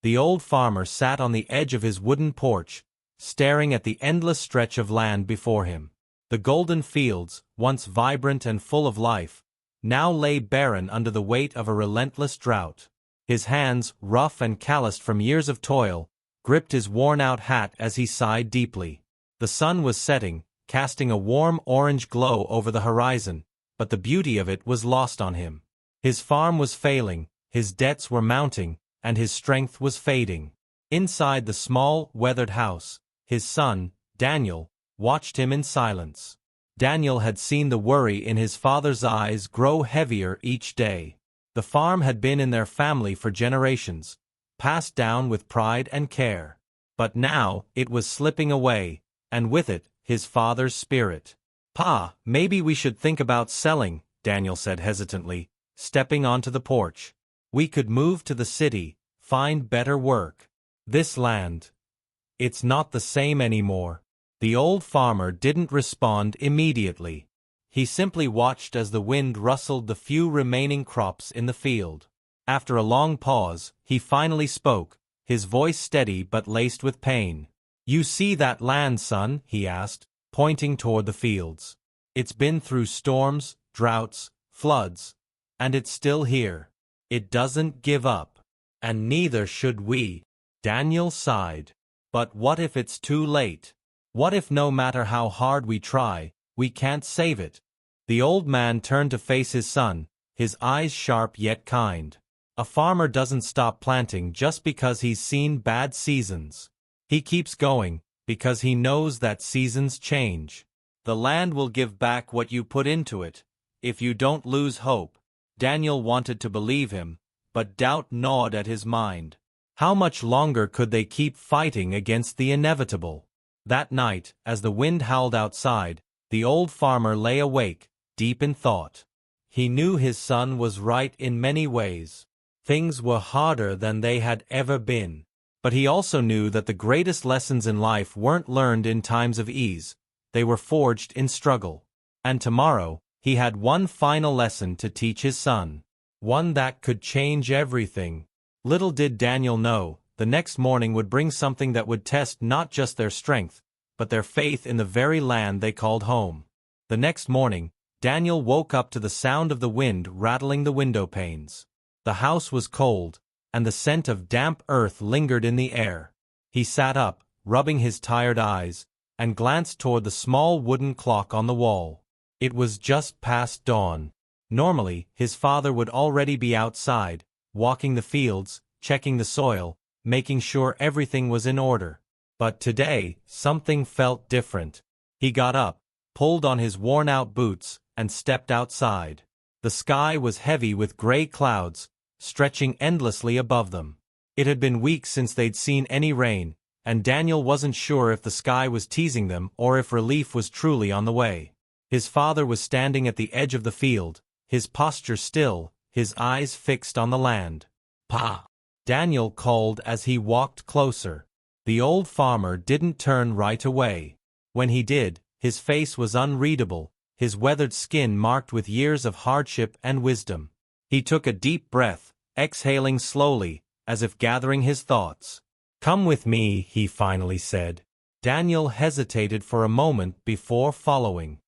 The old farmer sat on the edge of his wooden porch, staring at the endless stretch of land before him. The golden fields, once vibrant and full of life, now lay barren under the weight of a relentless drought. His hands, rough and calloused from years of toil, gripped his worn-out hat as he sighed deeply. The sun was setting, casting a warm orange glow over the horizon, but the beauty of it was lost on him. His farm was failing, his debts were mounting, and his strength was fading. Inside the small, weathered house, his son, Daniel, watched him in silence. Daniel had seen the worry in his father's eyes grow heavier each day. The farm had been in their family for generations, passed down with pride and care. But now, it was slipping away, and with it, his father's spirit. "Pa, maybe we should think about selling," Daniel said hesitantly, stepping onto the porch. "We could move to the city, find better work. This land, it's not the same anymore." The old farmer didn't respond immediately. He simply watched as the wind rustled the few remaining crops in the field. After a long pause, he finally spoke, his voice steady but laced with pain. "You see that land, son?" he asked, pointing toward the fields. "It's been through storms, droughts, floods, and it's still here. It doesn't give up. And neither should we." Daniel sighed. "But what if it's too late? What if no matter how hard we try, we can't save it?" The old man turned to face his son, his eyes sharp yet kind. "A farmer doesn't stop planting just because he's seen bad seasons. He keeps going, because he knows that seasons change. The land will give back what you put into it, if you don't lose hope." Daniel wanted to believe him, but doubt gnawed at his mind. How much longer could they keep fighting against the inevitable? That night, as the wind howled outside, the old farmer lay awake, deep in thought. He knew his son was right in many ways. Things were harder than they had ever been. But he also knew that the greatest lessons in life weren't learned in times of ease, they were forged in struggle. And tomorrow, he had one final lesson to teach his son. One that could change everything. Little did Daniel know, the next morning would bring something that would test not just their strength, but their faith in the very land they called home. The next morning, Daniel woke up to the sound of the wind rattling the window panes. The house was cold, and the scent of damp earth lingered in the air. He sat up, rubbing his tired eyes, and glanced toward the small wooden clock on the wall. It was just past dawn. Normally, his father would already be outside, walking the fields, checking the soil, making sure everything was in order. But today, something felt different. He got up, pulled on his worn-out boots, and stepped outside. The sky was heavy with gray clouds, stretching endlessly above them. It had been weeks since they'd seen any rain, and Daniel wasn't sure if the sky was teasing them or if relief was truly on the way. His father was standing at the edge of the field, his posture still, his eyes fixed on the land. "Pa!" Daniel called as he walked closer. The old farmer didn't turn right away. When he did, his face was unreadable, his weathered skin marked with years of hardship and wisdom. He took a deep breath, exhaling slowly, as if gathering his thoughts. "Come with me," he finally said. Daniel hesitated for a moment before following.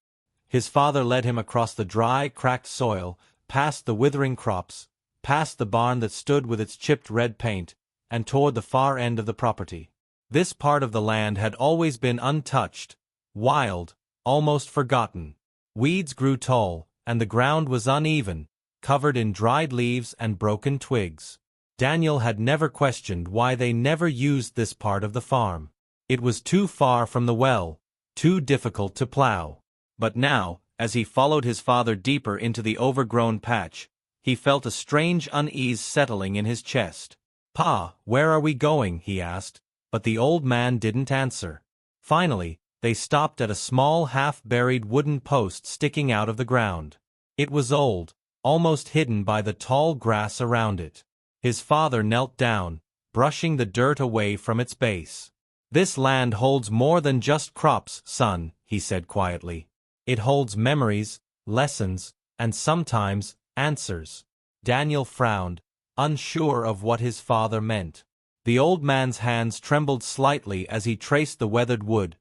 His father led him across the dry, cracked soil, past the withering crops, past the barn that stood with its chipped red paint, and toward the far end of the property. This part of the land had always been untouched, wild, almost forgotten. Weeds grew tall, and the ground was uneven, covered in dried leaves and broken twigs. Daniel had never questioned why they never used this part of the farm. It was too far from the well, too difficult to plow. But now, as he followed his father deeper into the overgrown patch, he felt a strange unease settling in his chest. "Pa, where are we going?" he asked, but the old man didn't answer. Finally, they stopped at a small half-buried wooden post sticking out of the ground. It was old, almost hidden by the tall grass around it. His father knelt down, brushing the dirt away from its base. "This land holds more than just crops, son," he said quietly. "It holds memories, lessons, and sometimes, answers." Daniel frowned, unsure of what his father meant. The old man's hands trembled slightly as he traced the weathered wood,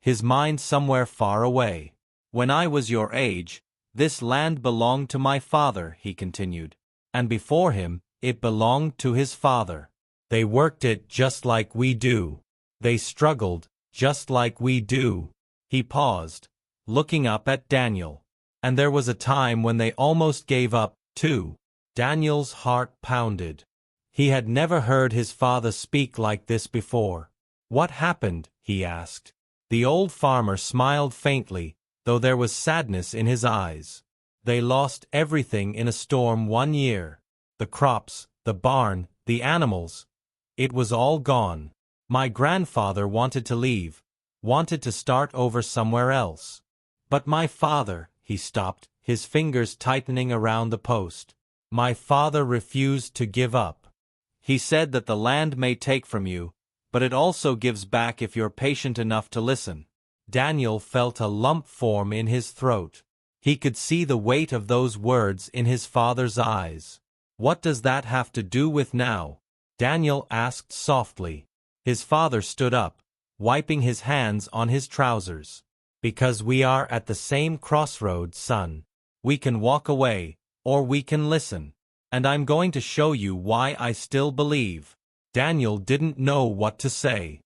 his mind somewhere far away. "When I was your age, this land belonged to my father," he continued. "And before him, it belonged to his father. They worked it just like we do. They struggled, just like we do." He paused, looking up at Daniel. "And there was a time when they almost gave up, too." Daniel's heart pounded. He had never heard his father speak like this before. "What happened?" he asked. The old farmer smiled faintly, though there was sadness in his eyes. "They lost everything in a storm one year. The crops, the barn, the animals. It was all gone. My grandfather wanted to leave, wanted to start over somewhere else. But my father," he stopped, his fingers tightening around the post. "My father refused to give up. He said that the land may take from you, but it also gives back if you're patient enough to listen." Daniel felt a lump form in his throat. He could see the weight of those words in his father's eyes. "What does that have to do with now?" Daniel asked softly. His father stood up, wiping his hands on his trousers. "Because we are at the same crossroads, son. We can walk away, or we can listen. And I'm going to show you why I still believe." Daniel didn't know what to say.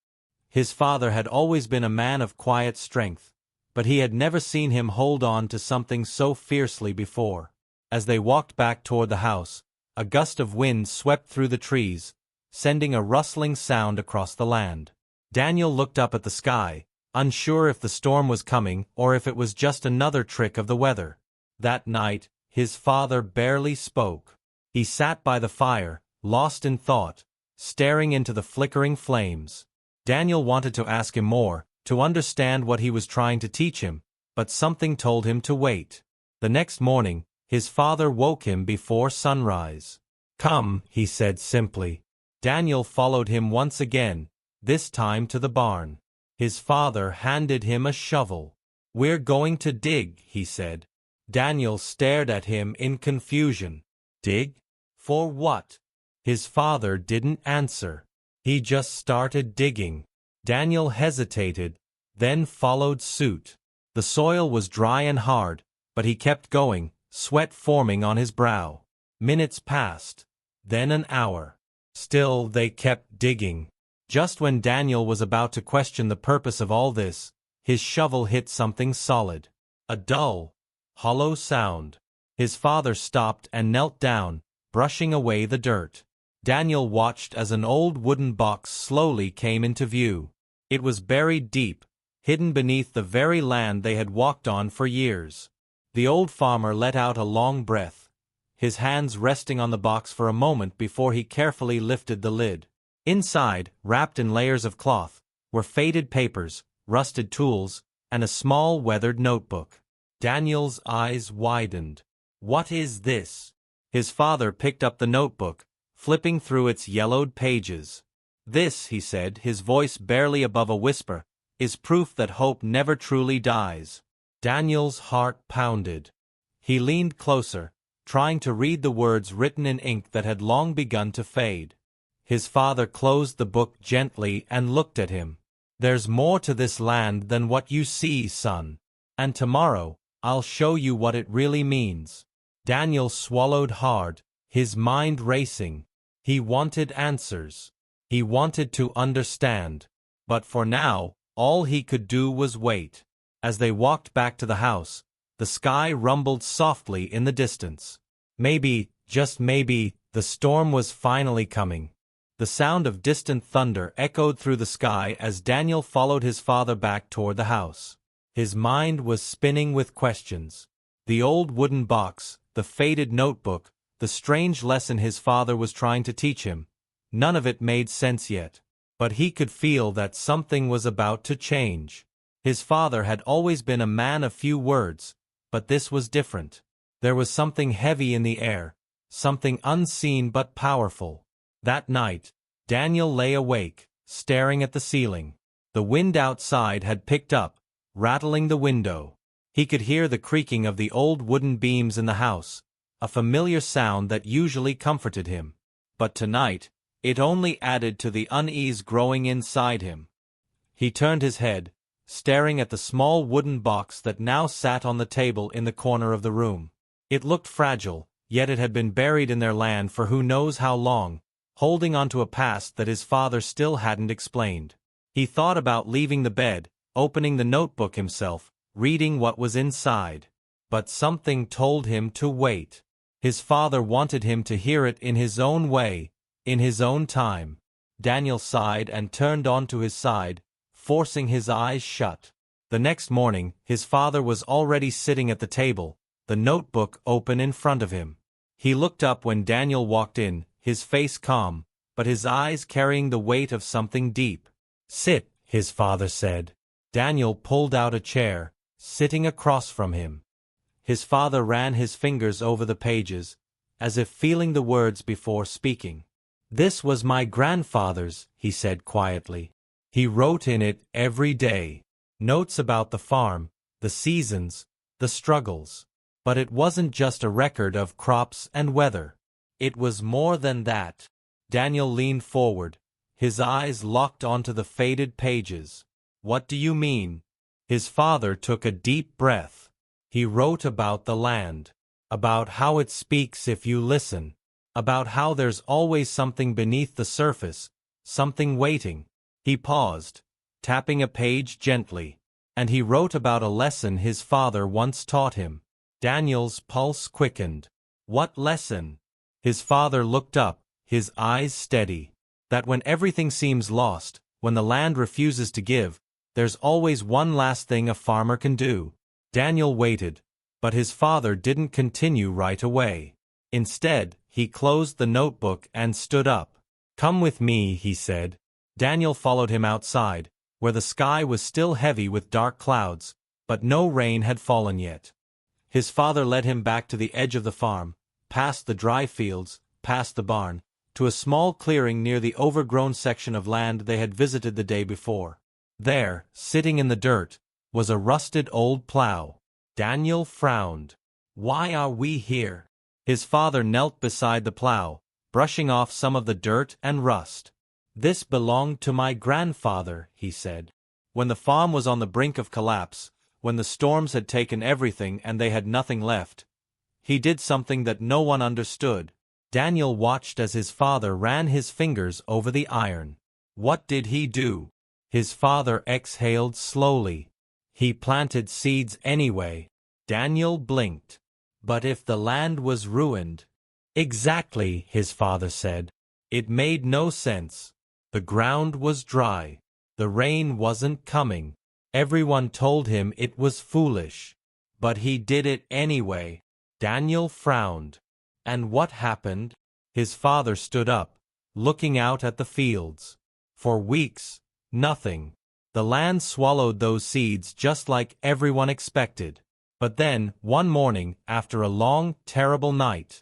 His father had always been a man of quiet strength, but he had never seen him hold on to something so fiercely before. As they walked back toward the house, a gust of wind swept through the trees, sending a rustling sound across the land. Daniel looked up at the sky, unsure if the storm was coming or if it was just another trick of the weather. That night, his father barely spoke. He sat by the fire, lost in thought, staring into the flickering flames. Daniel wanted to ask him more, to understand what he was trying to teach him, but something told him to wait. The next morning, his father woke him before sunrise. "Come," he said simply. Daniel followed him once again, this time to the barn. His father handed him a shovel. "We're going to dig," he said. Daniel stared at him in confusion. "Dig? For what?" His father didn't answer. He just started digging. Daniel hesitated, then followed suit. The soil was dry and hard, but he kept going, sweat forming on his brow. Minutes passed, then an hour. Still they kept digging. Just when Daniel was about to question the purpose of all this, his shovel hit something solid. A dull, hollow sound. His father stopped and knelt down, brushing away the dirt. Daniel watched as an old wooden box slowly came into view. It was buried deep, hidden beneath the very land they had walked on for years. The old farmer let out a long breath, his hands resting on the box for a moment before he carefully lifted the lid. Inside, wrapped in layers of cloth, were faded papers, rusted tools, and a small weathered notebook. Daniel's eyes widened. "What is this?" His father picked up the notebook, flipping through its yellowed pages. "This," he said, his voice barely above a whisper, "is proof that hope never truly dies." Daniel's heart pounded. He leaned closer, trying to read the words written in ink that had long begun to fade. His father closed the book gently and looked at him. "There's more to this land than what you see, son. And tomorrow, I'll show you what it really means." Daniel swallowed hard, his mind racing. He wanted answers. He wanted to understand. But for now, all he could do was wait. As they walked back to the house, the sky rumbled softly in the distance. Maybe, just maybe, the storm was finally coming. The sound of distant thunder echoed through the sky as Daniel followed his father back toward the house. His mind was spinning with questions. The old wooden box, the faded notebook, the strange lesson his father was trying to teach him. None of it made sense yet. But he could feel that something was about to change. His father had always been a man of few words, but this was different. There was something heavy in the air, something unseen but powerful. That night, Daniel lay awake, staring at the ceiling. The wind outside had picked up, rattling the window. He could hear the creaking of the old wooden beams in the house, a familiar sound that usually comforted him. But tonight, It only added to the unease growing inside him. He turned his head, staring at the small wooden box that now sat on the table in the corner of the room. It looked fragile, yet it had been buried in their land for who knows how long, holding onto a past that his father still hadn't explained. He thought about leaving the bed, opening the notebook himself, reading what was inside. But something told him to wait. His father wanted him to hear it in his own way, in his own time. Daniel sighed and turned onto his side, forcing his eyes shut. The next morning, his father was already sitting at the table, the notebook open in front of him. He looked up when Daniel walked in, his face calm, but his eyes carrying the weight of something deep. "Sit," his father said. Daniel pulled out a chair, sitting across from him. His father ran his fingers over the pages, as if feeling the words before speaking. "This was my grandfather's," he said quietly. "He wrote in it every day. Notes about the farm, the seasons, the struggles. But it wasn't just a record of crops and weather. It was more than that." Daniel leaned forward, his eyes locked onto the faded pages. "What do you mean?" His father took a deep breath. He wrote about the land, about how it speaks if you listen, about how there's always something beneath the surface, something waiting. He paused, tapping a page gently, and he wrote about a lesson his father once taught him. Daniel's pulse quickened. "What lesson?" His father looked up, his eyes steady. "That when everything seems lost, when the land refuses to give, there's always one last thing a farmer can do." Daniel waited, but his father didn't continue right away. Instead, he closed the notebook and stood up. "Come with me," he said. Daniel followed him outside, where the sky was still heavy with dark clouds, but no rain had fallen yet. His father led him back to the edge of the farm, past the dry fields, past the barn, to a small clearing near the overgrown section of land they had visited the day before. There, sitting in the dirt, was a rusted old plow. Daniel frowned. "Why are we here?" His father knelt beside the plow, brushing off some of the dirt and rust. "This belonged to my grandfather," he said. "When the farm was on the brink of collapse, when the storms had taken everything and they had nothing left, he did something that no one understood." Daniel watched as his father ran his fingers over the iron. "What did he do?" His father exhaled slowly. "He planted seeds anyway." Daniel blinked. "But if the land was ruined?" "Exactly," his father said. "It made no sense. The ground was dry. The rain wasn't coming. Everyone told him it was foolish. But he did it anyway." Daniel frowned. "And what happened?" His father stood up, looking out at the fields. "For weeks, nothing. The land swallowed those seeds just like everyone expected. But then, one morning, after a long, terrible night,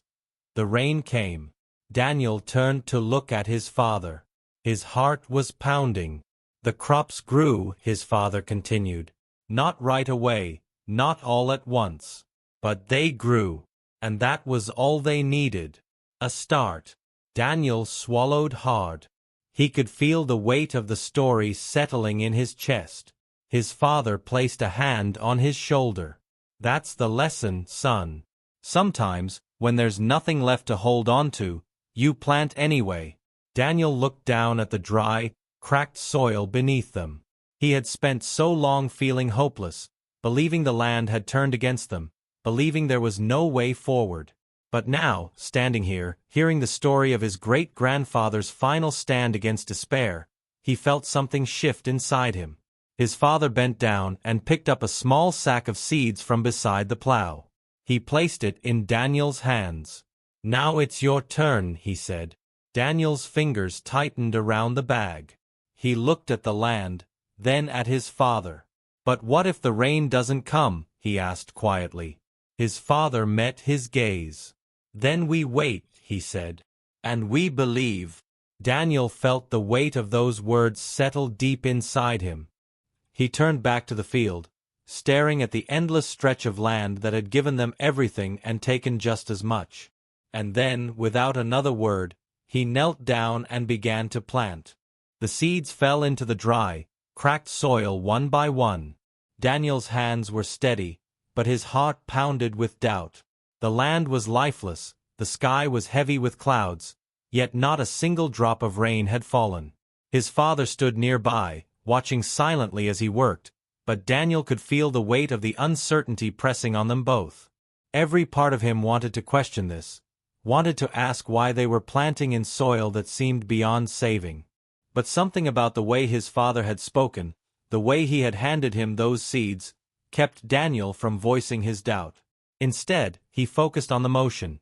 the rain came." Daniel turned to look at his father. His heart was pounding. "The crops grew," his father continued. "Not right away, not all at once. But they grew. And that was all they needed. A start." Daniel swallowed hard. He could feel the weight of the story settling in his chest. His father placed a hand on his shoulder. "That's the lesson, son. Sometimes, when there's nothing left to hold on to, you plant anyway." Daniel looked down at the dry, cracked soil beneath them. He had spent so long feeling hopeless, believing the land had turned against them, believing there was no way forward. But now, standing here, hearing the story of his great-grandfather's final stand against despair, he felt something shift inside him. His father bent down and picked up a small sack of seeds from beside the plow. He placed it in Daniel's hands. "Now it's your turn," he said. Daniel's fingers tightened around the bag. He looked at the land, then at his father. "But what if the rain doesn't come?" he asked quietly. His father met his gaze. "Then we wait," he said. "And we believe." Daniel felt the weight of those words settle deep inside him. He turned back to the field, staring at the endless stretch of land that had given them everything and taken just as much. And then, without another word, He knelt down and began to plant. The seeds fell into the dry, cracked soil one by one. Daniel's hands were steady, but his heart pounded with doubt. The land was lifeless, the sky was heavy with clouds, yet not a single drop of rain had fallen. His father stood nearby, watching silently as he worked, but Daniel could feel the weight of the uncertainty pressing on them both. Every part of him wanted to question this, wanted to ask why they were planting in soil that seemed beyond saving. But something about the way his father had spoken, the way he had handed him those seeds, kept Daniel from voicing his doubt. Instead, he focused on the motion.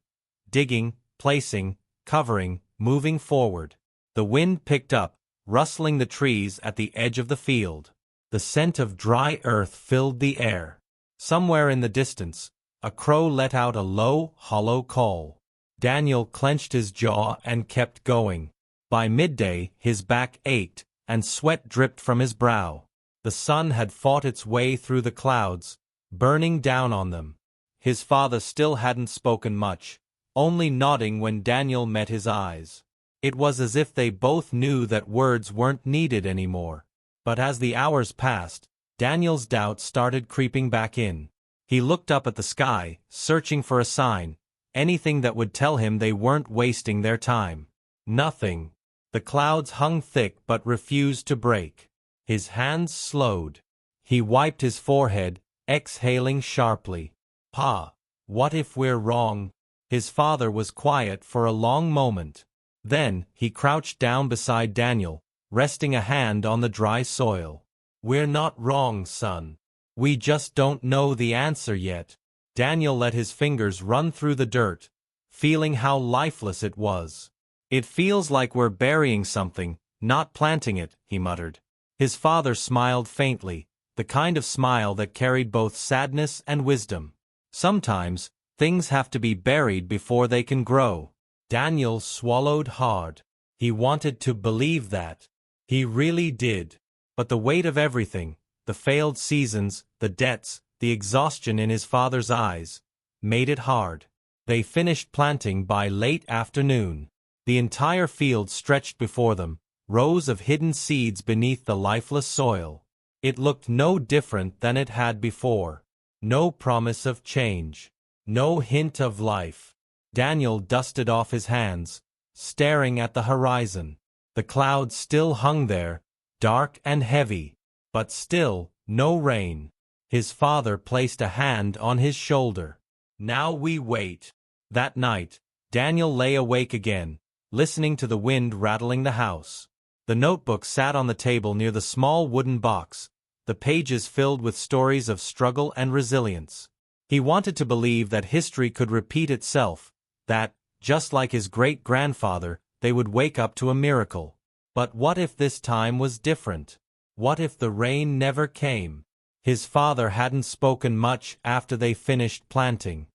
Digging, placing, covering, moving forward. The wind picked up, rustling the trees at the edge of the field. The scent of dry earth filled the air. Somewhere in the distance, a crow let out a low, hollow call. Daniel clenched his jaw and kept going. By midday, his back ached, and sweat dripped from his brow. The sun had fought its way through the clouds, burning down on them. His father still hadn't spoken much, only nodding when Daniel met his eyes. It was as if they both knew that words weren't needed anymore. But as the hours passed, Daniel's doubts started creeping back in. He looked up at the sky, searching for a sign, anything that would tell him they weren't wasting their time. Nothing. The clouds hung thick but refused to break. His hands slowed. He wiped his forehead, exhaling sharply. "Pa, what if we're wrong?" His father was quiet for a long moment. Then, he crouched down beside Daniel, resting a hand on the dry soil. "We're not wrong, son. We just don't know the answer yet." Daniel let his fingers run through the dirt, feeling how lifeless it was. "It feels like we're burying something, not planting it," he muttered. His father smiled faintly, the kind of smile that carried both sadness and wisdom. "Sometimes, things have to be buried before they can grow." Daniel swallowed hard. He wanted to believe that. He really did. But the weight of everything, the failed seasons, the debts, the exhaustion in his father's eyes, made it hard. They finished planting by late afternoon. The entire field stretched before them, rows of hidden seeds beneath the lifeless soil. It looked no different than it had before. No promise of change. No hint of life. Daniel dusted off his hands, staring at the horizon. The clouds still hung there, dark and heavy. But still, no rain. His father placed a hand on his shoulder. "Now we wait." That night, Daniel lay awake again, listening to the wind rattling the house. The notebook sat on the table near the small wooden box, the pages filled with stories of struggle and resilience. He wanted to believe that history could repeat itself, that, just like his great-grandfather, they would wake up to a miracle. But what if this time was different? What if the rain never came? His father hadn't spoken much after they finished planting.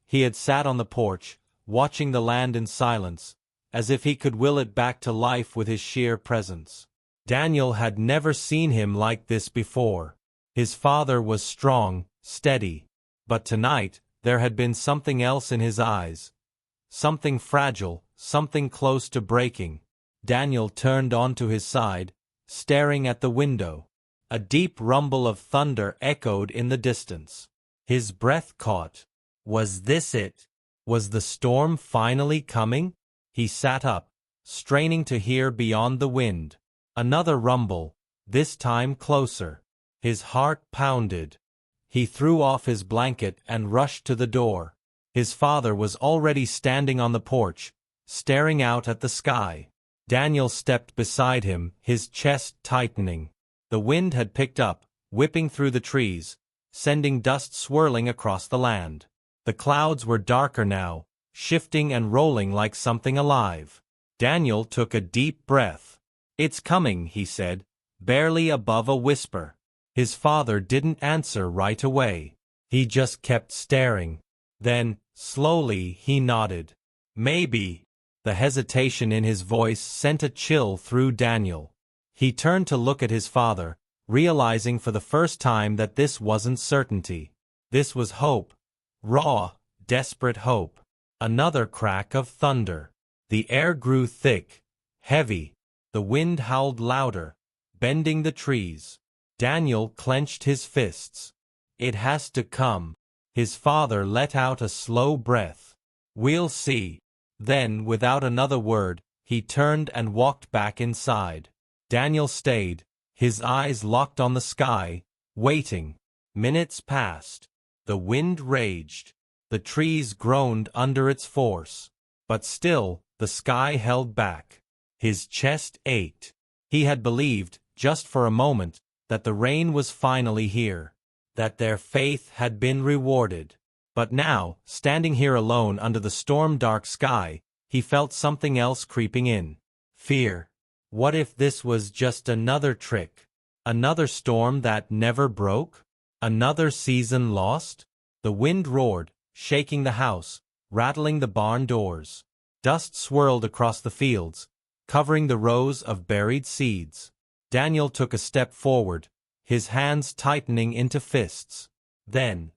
He had sat on the porch, watching the land in silence, as if he could will it back to life with his sheer presence. Daniel had never seen him like this before. His father was strong, steady. But tonight, there had been something else in his eyes. Something fragile, something close to breaking. Daniel turned onto his side, staring at the window. A deep rumble of thunder echoed in the distance. His breath caught. Was this it? Was the storm finally coming? He sat up, straining to hear beyond the wind. Another rumble, this time closer. His heart pounded. He threw off his blanket and rushed to the door. His father was already standing on the porch, staring out at the sky. Daniel stepped beside him, his chest tightening. The wind had picked up, whipping through the trees, sending dust swirling across the land. The clouds were darker now, shifting and rolling like something alive. Daniel took a deep breath. "It's coming," he said, barely above a whisper. His father didn't answer right away. He just kept staring. Then, slowly, he nodded. "Maybe." The hesitation in his voice sent a chill through Daniel. He turned to look at his father, realizing for the first time that this wasn't certainty. This was hope. Raw, desperate hope. Another crack of thunder. The air grew thick, heavy. The wind howled louder, bending the trees. Daniel clenched his fists. It has to come. His father let out a slow breath. We'll see. Then, without another word, he turned and walked back inside. Daniel stayed, his eyes locked on the sky, waiting. Minutes passed. The wind raged. The trees groaned under its force. But still, the sky held back. His chest ached. He had believed, just for a moment, that the rain was finally here, that their faith had been rewarded. But now, standing here alone under the storm-dark sky, he felt something else creeping in. Fear. What if this was just another trick? Another storm that never broke? Another season lost? The wind roared, shaking the house, rattling the barn doors. Dust swirled across the fields, covering the rows of buried seeds. Daniel took a step forward, his hands tightening into fists. Then,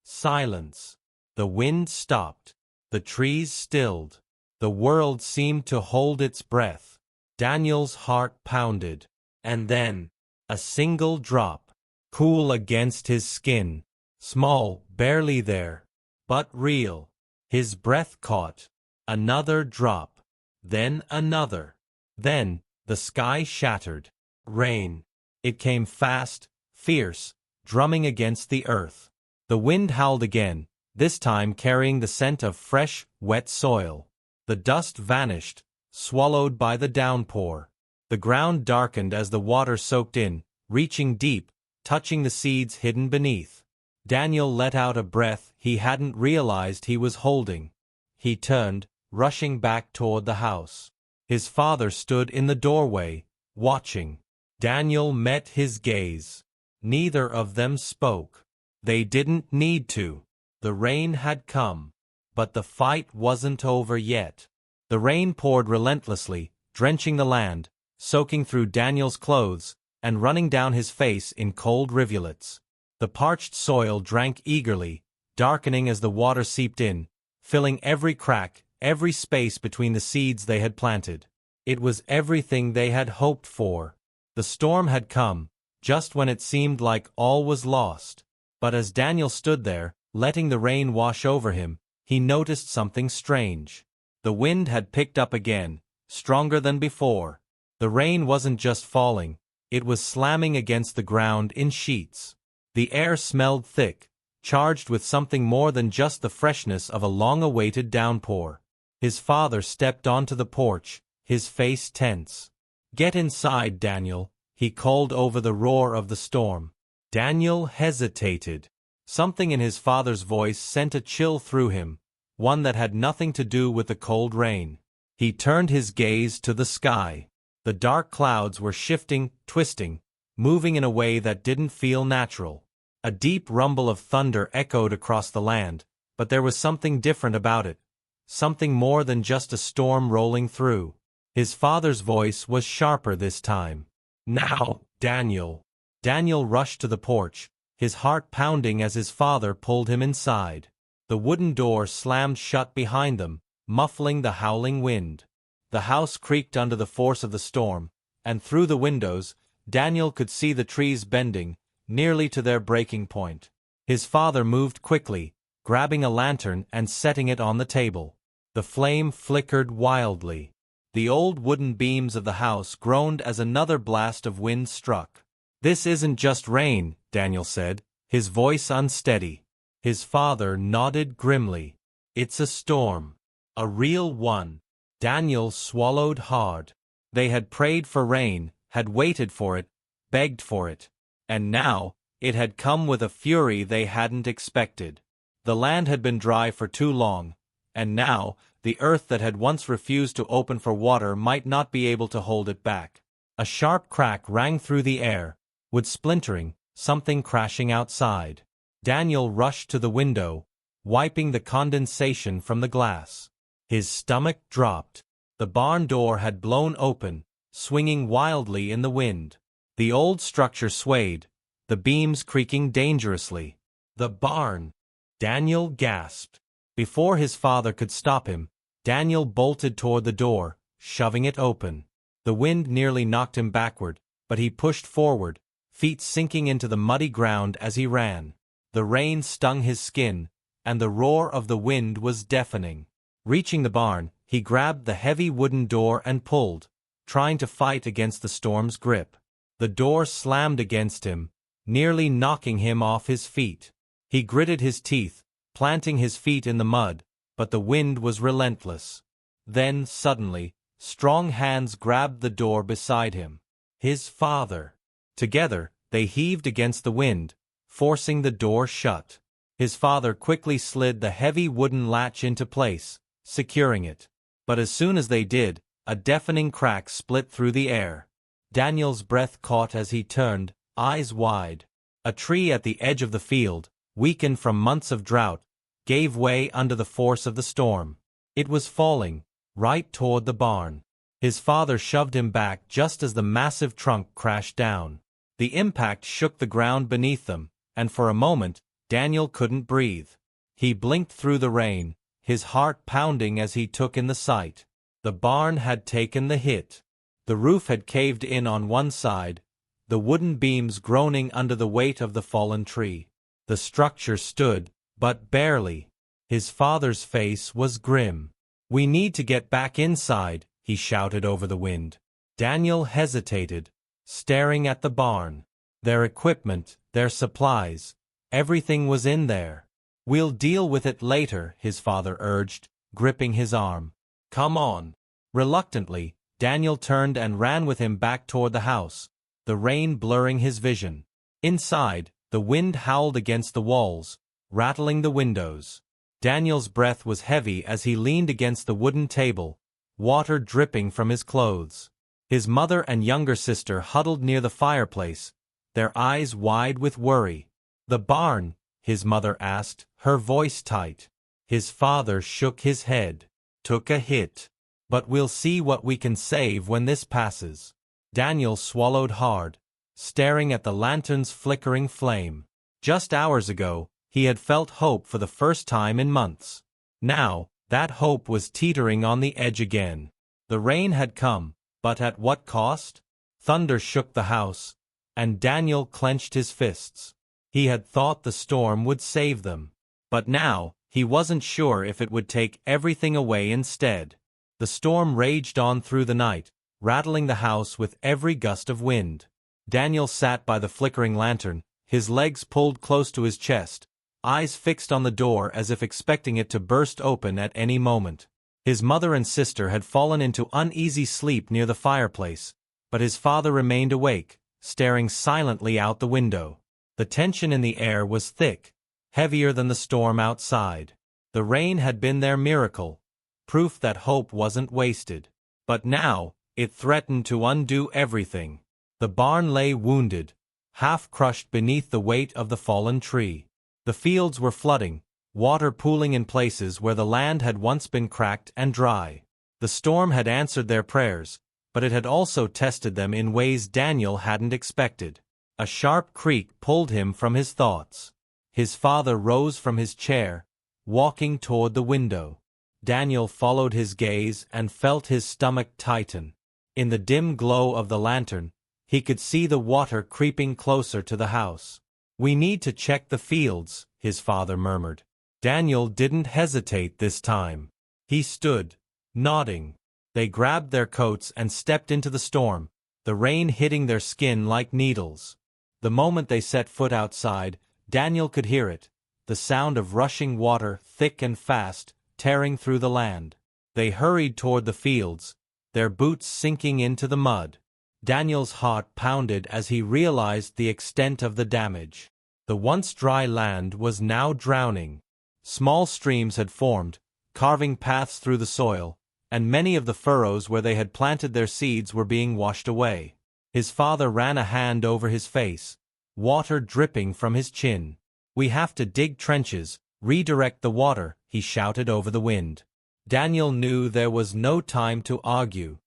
silence. The wind stopped. The trees stilled. The world seemed to hold its breath. Daniel's heart pounded. And then, a single drop, cool against his skin, small, barely there, but real. His breath caught. Another drop. Then another. Then, the sky shattered. Rain. It came fast, fierce, drumming against the earth. The wind howled again, this time carrying the scent of fresh, wet soil. The dust vanished, swallowed by the downpour. The ground darkened as the water soaked in, reaching deep, touching the seeds hidden beneath. Daniel let out a breath he hadn't realized he was holding. He turned, rushing back toward the house. His father stood in the doorway, watching. Daniel met his gaze. Neither of them spoke. They didn't need to. The rain had come. But the fight wasn't over yet. The rain poured relentlessly, drenching the land, soaking through Daniel's clothes, and running down his face in cold rivulets. The parched soil drank eagerly, darkening as the water seeped in, filling every crack, every space between the seeds they had planted. It was everything they had hoped for. The storm had come, just when it seemed like all was lost. But as Daniel stood there, letting the rain wash over him, he noticed something strange. The wind had picked up again, stronger than before. The rain wasn't just falling, it was slamming against the ground in sheets. The air smelled thick, charged with something more than just the freshness of a long-awaited downpour. His father stepped onto the porch, his face tense. "Get inside, Daniel," he called over the roar of the storm. Daniel hesitated. Something in his father's voice sent a chill through him, one that had nothing to do with the cold rain. He turned his gaze to the sky. The dark clouds were shifting, twisting, moving in a way that didn't feel natural. A deep rumble of thunder echoed across the land, but there was something different about it, something more than just a storm rolling through. His father's voice was sharper this time. "Now, Daniel." Daniel rushed to the porch, his heart pounding as his father pulled him inside. The wooden door slammed shut behind them, muffling the howling wind. The house creaked under the force of the storm, and through the windows, Daniel could see the trees bending, nearly to their breaking point. His father moved quickly, grabbing a lantern and setting it on the table. The flame flickered wildly. The old wooden beams of the house groaned as another blast of wind struck. "This isn't just rain," Daniel said, his voice unsteady. His father nodded grimly. "It's a storm. A real one." Daniel swallowed hard. They had prayed for rain, had waited for it, begged for it. And now, it had come with a fury they hadn't expected. The land had been dry for too long, and now, the earth that had once refused to open for water might not be able to hold it back. A sharp crack rang through the air, wood splintering, something crashing outside. Daniel rushed to the window, wiping the condensation from the glass. His stomach dropped. The barn door had blown open, swinging wildly in the wind. The old structure swayed, the beams creaking dangerously. "The barn!" Daniel gasped. Before his father could stop him, Daniel bolted toward the door, shoving it open. The wind nearly knocked him backward, but he pushed forward, feet sinking into the muddy ground as he ran. The rain stung his skin, and the roar of the wind was deafening. Reaching the barn, he grabbed the heavy wooden door and pulled, trying to fight against the storm's grip. The door slammed against him, nearly knocking him off his feet. He gritted his teeth, planting his feet in the mud, but the wind was relentless. Then, suddenly, strong hands grabbed the door beside him. His father. Together, they heaved against the wind, forcing the door shut. His father quickly slid the heavy wooden latch into place, securing it. But as soon as they did, a deafening crack split through the air. Daniel's breath caught as he turned, eyes wide. A tree at the edge of the field, weakened from months of drought, gave way under the force of the storm. It was falling, right toward the barn. His father shoved him back just as the massive trunk crashed down. The impact shook the ground beneath them, and for a moment, Daniel couldn't breathe. He blinked through the rain, his heart pounding as he took in the sight. The barn had taken the hit. The roof had caved in on one side, the wooden beams groaning under the weight of the fallen tree. The structure stood, but barely. His father's face was grim. "We need to get back inside," he shouted over the wind. Daniel hesitated, staring at the barn. Their equipment, their supplies, everything was in there. "We'll deal with it later," his father urged, gripping his arm. "Come on." Reluctantly, Daniel turned and ran with him back toward the house, the rain blurring his vision. Inside, the wind howled against the walls, rattling the windows. Daniel's breath was heavy as he leaned against the wooden table, water dripping from his clothes. His mother and younger sister huddled near the fireplace, their eyes wide with worry. "The barn?" his mother asked, her voice tight. His father shook his head. "Took a hit. But we'll see what we can save when this passes." Daniel swallowed hard, staring at the lantern's flickering flame. Just hours ago, he had felt hope for the first time in months. Now, that hope was teetering on the edge again. The rain had come, but at what cost? Thunder shook the house, and Daniel clenched his fists. He had thought the storm would save them. But now, he wasn't sure if it would take everything away instead. The storm raged on through the night, rattling the house with every gust of wind. Daniel sat by the flickering lantern, his legs pulled close to his chest, eyes fixed on the door as if expecting it to burst open at any moment. His mother and sister had fallen into uneasy sleep near the fireplace, but his father remained awake, staring silently out the window. The tension in the air was thick, heavier than the storm outside. The rain had been their miracle, proof that hope wasn't wasted. But now, it threatened to undo everything. The barn lay wounded, half crushed beneath the weight of the fallen tree. The fields were flooding, water pooling in places where the land had once been cracked and dry. The storm had answered their prayers, but it had also tested them in ways Daniel hadn't expected. A sharp creak pulled him from his thoughts. His father rose from his chair, walking toward the window. Daniel followed his gaze and felt his stomach tighten. In the dim glow of the lantern, he could see the water creeping closer to the house. "We need to check the fields," his father murmured. Daniel didn't hesitate this time. He stood, nodding. They grabbed their coats and stepped into the storm, the rain hitting their skin like needles. The moment they set foot outside, Daniel could hear it, the sound of rushing water, thick and fast, tearing through the land. They hurried toward the fields, their boots sinking into the mud. Daniel's heart pounded as he realized the extent of the damage. The once dry land was now drowning. Small streams had formed, carving paths through the soil, and many of the furrows where they had planted their seeds were being washed away. His father ran a hand over his face, water dripping from his chin. "We have to dig trenches, redirect the water," he shouted over the wind. Daniel knew there was no time to argue.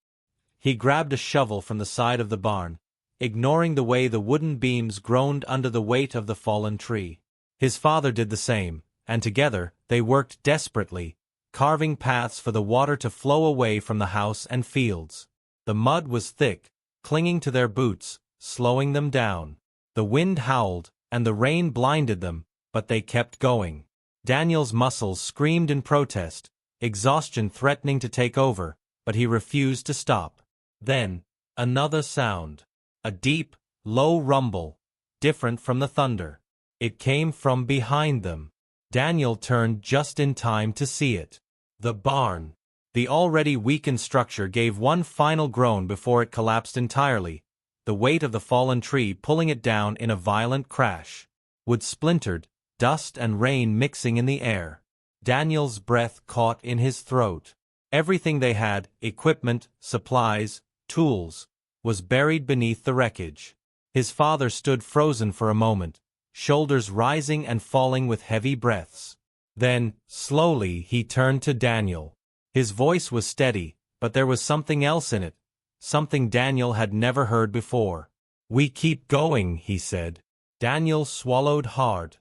He grabbed a shovel from the side of the barn, ignoring the way the wooden beams groaned under the weight of the fallen tree. His father did the same, and together, they worked desperately, carving paths for the water to flow away from the house and fields. The mud was thick, clinging to their boots, slowing them down. The wind howled, and the rain blinded them, but they kept going. Daniel's muscles screamed in protest, exhaustion threatening to take over, but he refused to stop. Then, another sound. A deep, low rumble, different from the thunder. It came from behind them. Daniel turned just in time to see it. The barn. The already weakened structure gave one final groan before it collapsed entirely, the weight of the fallen tree pulling it down in a violent crash. Wood splintered, dust and rain mixing in the air. Daniel's breath caught in his throat. Everything they had, equipment, supplies, tools, was buried beneath the wreckage. His father stood frozen for a moment, shoulders rising and falling with heavy breaths. Then, slowly, he turned to Daniel. His voice was steady, but there was something else in it, something Daniel had never heard before. "We keep going," he said. Daniel swallowed hard,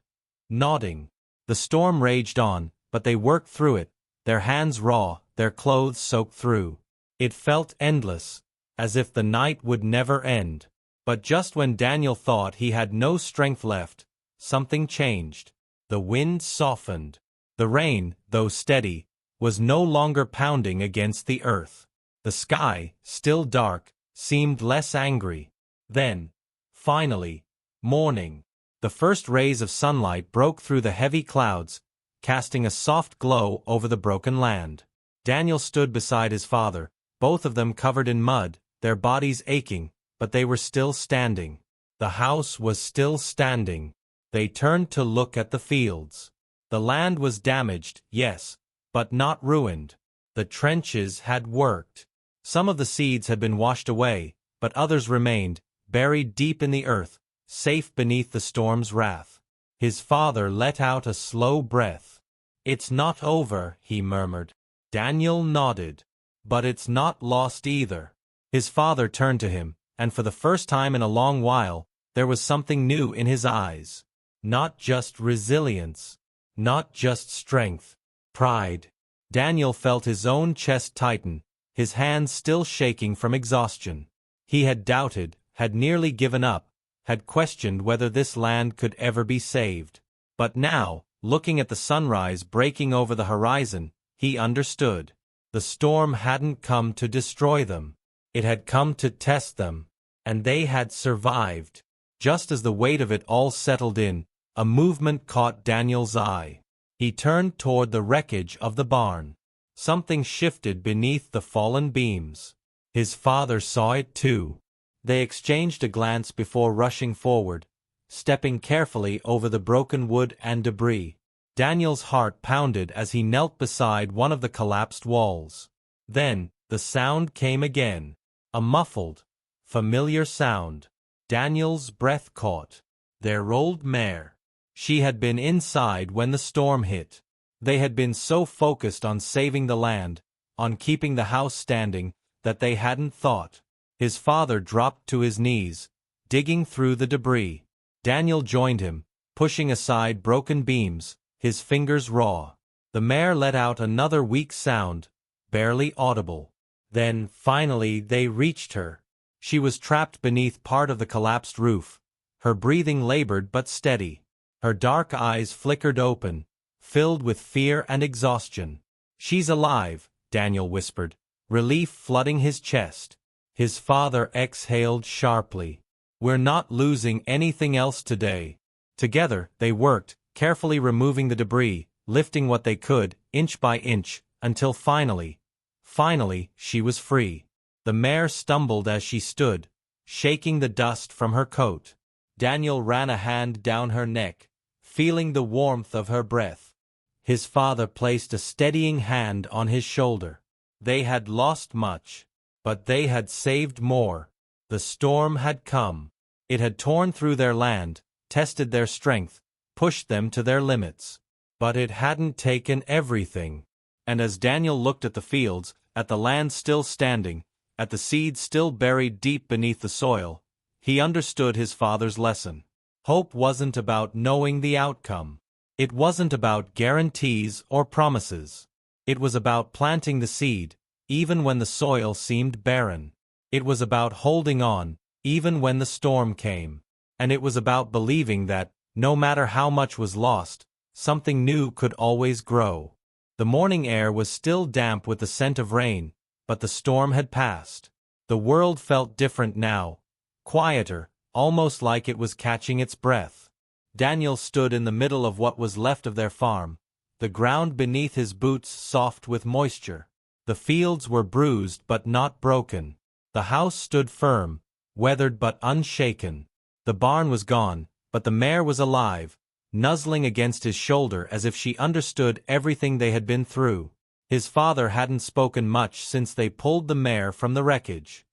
nodding. The storm raged on, but they worked through it, their hands raw, their clothes soaked through. It felt endless, as if the night would never end. But just when Daniel thought he had no strength left, something changed. The wind softened. The rain, though steady, was no longer pounding against the earth. The sky, still dark, seemed less angry. Then, finally, morning. The first rays of sunlight broke through the heavy clouds, casting a soft glow over the broken land. Daniel stood beside his father, both of them covered in mud, their bodies aching, but they were still standing. The house was still standing. They turned to look at the fields. The land was damaged, yes, but not ruined. The trenches had worked. Some of the seeds had been washed away, but others remained, buried deep in the earth, safe beneath the storm's wrath. His father let out a slow breath. "It's not over," he murmured. Daniel nodded. "But it's not lost either." His father turned to him, and for the first time in a long while, there was something new in his eyes. Not just resilience. Not just strength. Pride. Daniel felt his own chest tighten, his hands still shaking from exhaustion. He had doubted, had nearly given up, had questioned whether this land could ever be saved. But now, looking at the sunrise breaking over the horizon, he understood. The storm hadn't come to destroy them. It had come to test them. And they had survived. Just as the weight of it all settled in, a movement caught Daniel's eye. He turned toward the wreckage of the barn. Something shifted beneath the fallen beams. His father saw it too. They exchanged a glance before rushing forward, stepping carefully over the broken wood and debris. Daniel's heart pounded as he knelt beside one of the collapsed walls. Then, the sound came again. A muffled, familiar sound. Daniel's breath caught. Their old mare. She had been inside when the storm hit. They had been so focused on saving the land, on keeping the house standing, that they hadn't thought. His father dropped to his knees, digging through the debris. Daniel joined him, pushing aside broken beams, his fingers raw. The mare let out another weak sound, barely audible. Then, finally, they reached her. She was trapped beneath part of the collapsed roof, her breathing labored but steady. Her dark eyes flickered open, filled with fear and exhaustion. "She's alive," Daniel whispered, relief flooding his chest. His father exhaled sharply. "We're not losing anything else today." Together, they worked, carefully removing the debris, lifting what they could, inch by inch, until finally, she was free. The mare stumbled as she stood, shaking the dust from her coat. Daniel ran a hand down her neck, feeling the warmth of her breath. His father placed a steadying hand on his shoulder. They had lost much, but they had saved more. The storm had come. It had torn through their land, tested their strength, pushed them to their limits. But it hadn't taken everything. And as Daniel looked at the fields, at the land still standing, at the seeds still buried deep beneath the soil, he understood his father's lesson. Hope wasn't about knowing the outcome. It wasn't about guarantees or promises. It was about planting the seed, even when the soil seemed barren. It was about holding on, even when the storm came. And it was about believing that, no matter how much was lost, something new could always grow. The morning air was still damp with the scent of rain, but the storm had passed. The world felt different now, quieter, almost like it was catching its breath. Daniel stood in the middle of what was left of their farm, the ground beneath his boots soft with moisture. The fields were bruised but not broken. The house stood firm, weathered but unshaken. The barn was gone, but the mare was alive, nuzzling against his shoulder as if she understood everything they had been through. His father hadn't spoken much since they pulled the mare from the wreckage.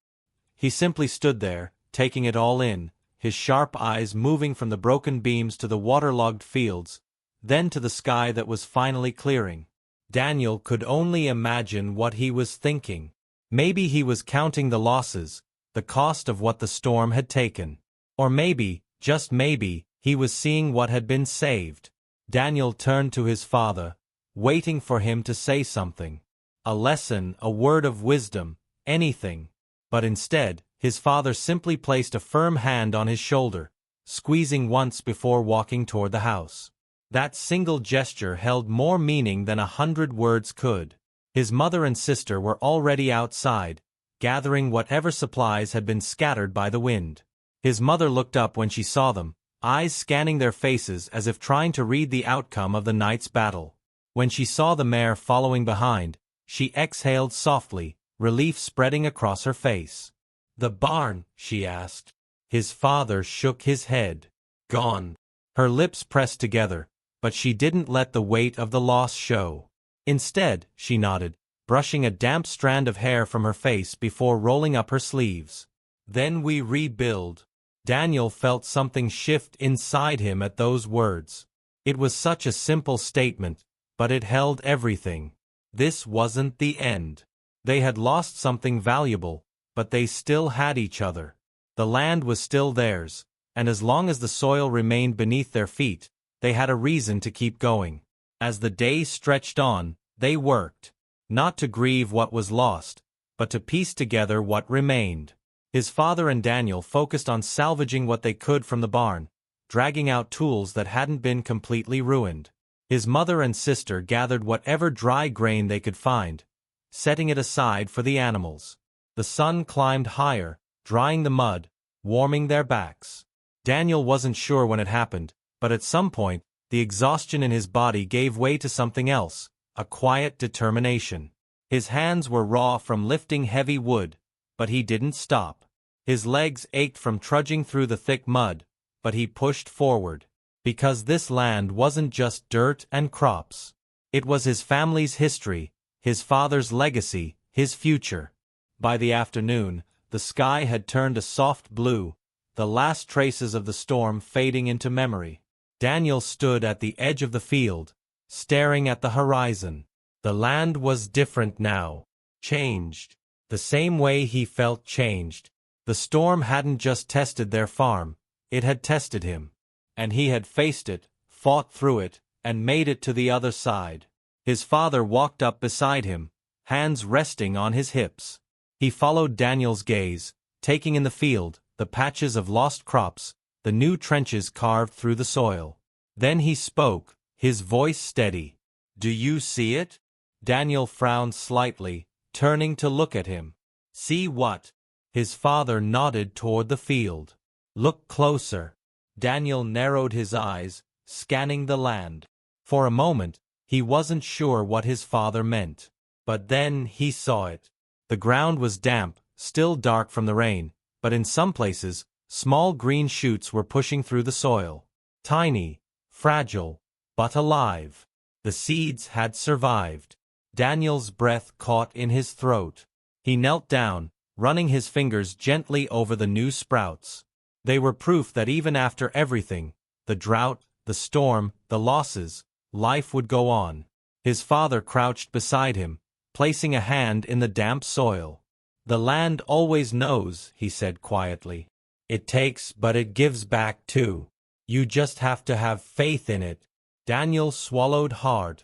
He simply stood there, taking it all in, his sharp eyes moving from the broken beams to the waterlogged fields, then to the sky that was finally clearing. Daniel could only imagine what he was thinking. Maybe he was counting the losses, the cost of what the storm had taken. Or maybe, just maybe, he was seeing what had been saved. Daniel turned to his father, waiting for him to say something. A lesson, a word of wisdom, anything. But instead, his father simply placed a firm hand on his shoulder, squeezing once before walking toward the house. That single gesture held more meaning than 100 words could. His mother and sister were already outside, gathering whatever supplies had been scattered by the wind. His mother looked up when she saw them, eyes scanning their faces as if trying to read the outcome of the night's battle. When she saw the mare following behind, she exhaled softly, relief spreading across her face. "The barn?" she asked. His father shook his head. "Gone." Her lips pressed together, but she didn't let the weight of the loss show. Instead, she nodded, brushing a damp strand of hair from her face before rolling up her sleeves. "Then we rebuild." Daniel felt something shift inside him at those words. It was such a simple statement, but it held everything. This wasn't the end. They had lost something valuable, but they still had each other. The land was still theirs, and as long as the soil remained beneath their feet, they had a reason to keep going. As the days stretched on, they worked, not to grieve what was lost, but to piece together what remained. His father and Daniel focused on salvaging what they could from the barn, dragging out tools that hadn't been completely ruined. His mother and sister gathered whatever dry grain they could find, setting it aside for the animals. The sun climbed higher, drying the mud, warming their backs. Daniel wasn't sure when it happened, but at some point, the exhaustion in his body gave way to something else, a quiet determination. His hands were raw from lifting heavy wood, but he didn't stop. His legs ached from trudging through the thick mud, but he pushed forward. Because this land wasn't just dirt and crops. It was his family's history, his father's legacy, his future. By the afternoon, the sky had turned a soft blue, the last traces of the storm fading into memory. Daniel stood at the edge of the field, staring at the horizon. The land was different now, changed, the same way he felt changed. The storm hadn't just tested their farm, it had tested him. And he had faced it, fought through it, and made it to the other side. His father walked up beside him, hands resting on his hips. He followed Daniel's gaze, taking in the field, the patches of lost crops, the new trenches carved through the soil. Then he spoke, his voice steady. "Do you see it?" Daniel frowned slightly, turning to look at him. "See what?" His father nodded toward the field. "Look closer." Daniel narrowed his eyes, scanning the land. For a moment, he wasn't sure what his father meant. But then he saw it. The ground was damp, still dark from the rain, but in some places, small green shoots were pushing through the soil. Tiny, fragile, but alive. The seeds had survived. Daniel's breath caught in his throat. He knelt down, running his fingers gently over the new sprouts. They were proof that even after everything, the drought, the storm, the losses, life would go on. His father crouched beside him, placing a hand in the damp soil. "The land always knows," he said quietly. "It takes, but it gives back too. You just have to have faith in it." Daniel swallowed hard,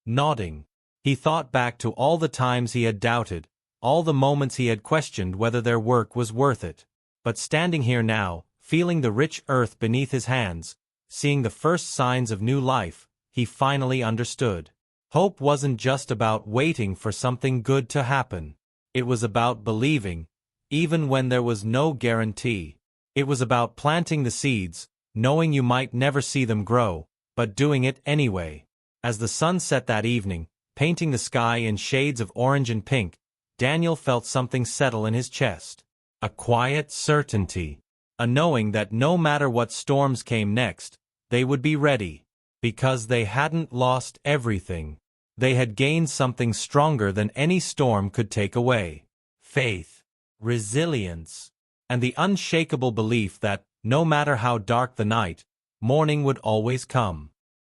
nodding. He thought back to all the times he had doubted, all the moments he had questioned whether their work was worth it. But standing here now, feeling the rich earth beneath his hands, seeing the first signs of new life, he finally understood. Hope wasn't just about waiting for something good to happen. It was about believing, even when there was no guarantee. It was about planting the seeds, knowing you might never see them grow, but doing it anyway. As the sun set that evening, painting the sky in shades of orange and pink, Daniel felt something settle in his chest. A quiet certainty. A knowing that no matter what storms came next, they would be ready. Because they hadn't lost everything. They had gained something stronger than any storm could take away. Faith, resilience, and the unshakable belief that, no matter how dark the night, morning would always come.